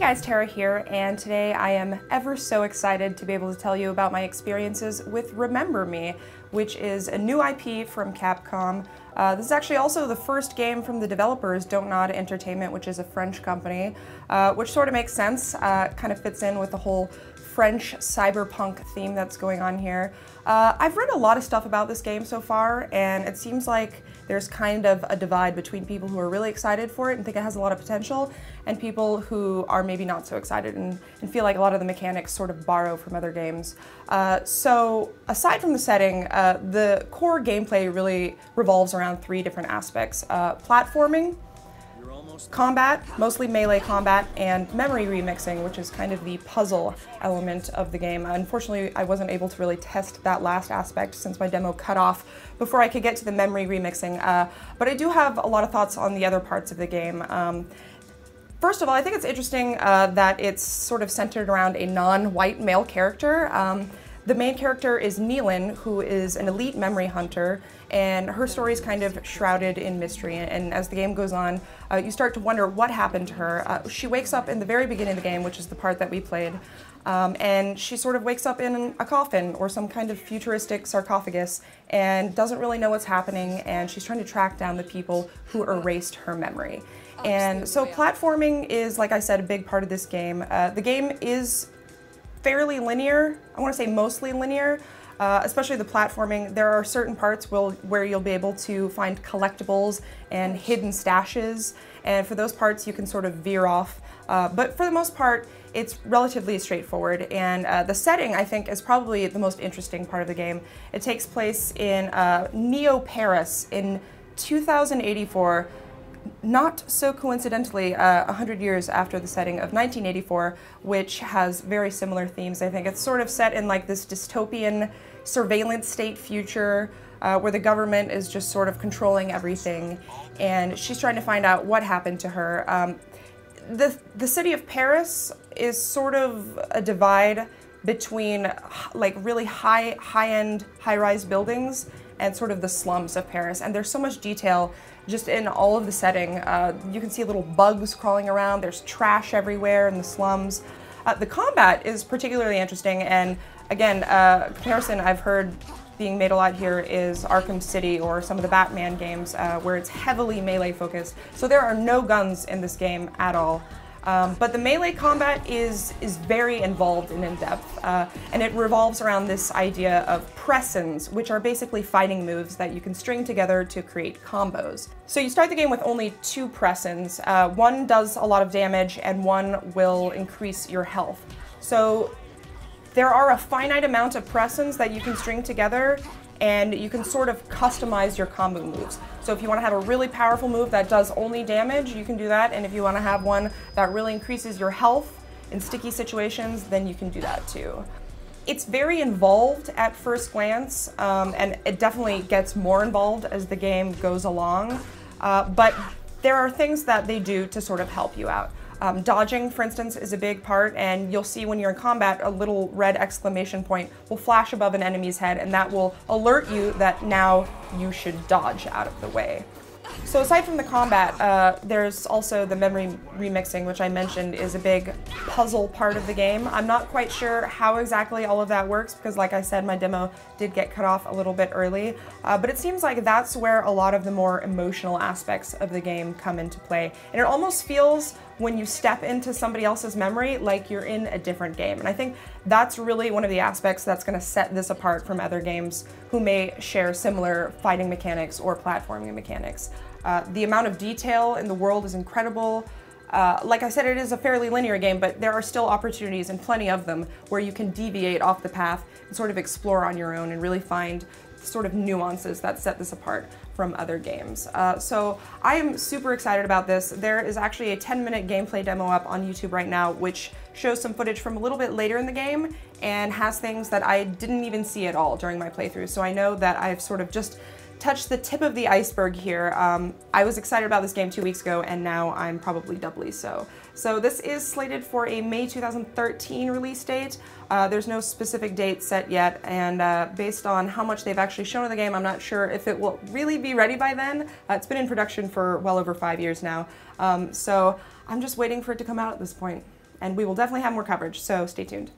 guys, Tara here, and today I am ever so excited to be able to tell you about my experiences with Remember Me, which is a new IP from Capcom. This is actually also the first game from the developers Don't Nod Entertainment, which is a French company, which sort of makes sense, kind of fits in with the whole French cyberpunk theme that's going on here. I've read a lot of stuff about this game so far, and it seems like there's kind of a divide between people who are really excited for it and think it has a lot of potential, and people who are maybe not so excited and feel like a lot of the mechanics sort of borrow from other games. So aside from the setting, the core gameplay really revolves around three different aspects: platforming, combat, mostly melee combat, and memory remixing, which is kind of the puzzle element of the game. Unfortunately, I wasn't able to really test that last aspect since my demo cut off before I could get to the memory remixing, but I do have a lot of thoughts on the other parts of the game. First of all, I think it's interesting that it's sort of centered around a non-white male character. The main character is Neelan, who is an elite memory hunter, and her story is kind of shrouded in mystery. And as the game goes on, you start to wonder what happened to her. She wakes up in the very beginning of the game, which is the part that we played, and she sort of wakes up in a coffin or some kind of futuristic sarcophagus and doesn't really know what's happening, and she's trying to track down the people who erased her memory. And so platforming is, like I said, a big part of this game. The game is fairly linear. I want to say mostly linear, especially the platforming. There are certain parts where you'll be able to find collectibles and hidden stashes, and for those parts you can sort of veer off. But for the most part, it's relatively straightforward, and the setting, I think, is probably the most interesting part of the game. It takes place in Neo-Paris in 2084, not so coincidentally 100 years after the setting of 1984, which has very similar themes. I think it's sort of set in like this dystopian surveillance state future where the government is just sort of controlling everything, and she's trying to find out what happened to her. The city of Paris is sort of a divide between like really high-end, high-rise buildings and sort of the slums of Paris, and there's so much detail just in all of the setting. You can see little bugs crawling around, there's trash everywhere in the slums. The combat is particularly interesting, and again, comparison I've heard being made a lot here is Arkham City or some of the Batman games where it's heavily melee focused. So there are no guns in this game at all. But the melee combat is very involved and in-depth, and it revolves around this idea of pressins, which are basically fighting moves that you can string together to create combos. So you start the game with only two pressins. One does a lot of damage and one will increase your health. So there are a finite amount of pressins that you can string together, and you can sort of customize your combo moves. So if you want to have a really powerful move that does only damage, you can do that, and if you want to have one that really increases your health in sticky situations, then you can do that too. It's very involved at first glance, and it definitely gets more involved as the game goes along, but there are things that they do to sort of help you out. Dodging, for instance, is a big part, and you'll see when you're in combat a little red exclamation point will flash above an enemy's head, and that will alert you that now you should dodge out of the way. So aside from the combat, there's also the memory remixing, which I mentioned is a big puzzle part of the game. I'm not quite sure how exactly all of that works because, like I said, my demo did get cut off a little bit early, but it seems like that's where a lot of the more emotional aspects of the game come into play. And it almost feels, when you step into somebody else's memory, like you're in a different game. And I think that's really one of the aspects that's going to set this apart from other games who may share similar fighting mechanics or platforming mechanics. The amount of detail in the world is incredible. Like I said, it is a fairly linear game, but there are still opportunities, and plenty of them, where you can deviate off the path and sort of explore on your own and really find sort of nuances that set this apart from other games. So I am super excited about this. There is actually a 10-minute gameplay demo up on YouTube right now, which shows some footage from a little bit later in the game and has things that I didn't even see at all during my playthrough. So I know that I've sort of just touched the tip of the iceberg here. I was excited about this game 2 weeks ago, and now I'm probably doubly so. So this is slated for a May 2013 release date. There's no specific date set yet, and based on how much they've actually shown of the game, I'm not sure if it will really be ready by then. It's been in production for well over 5 years now, so I'm just waiting for it to come out at this point. and we will definitely have more coverage, so stay tuned.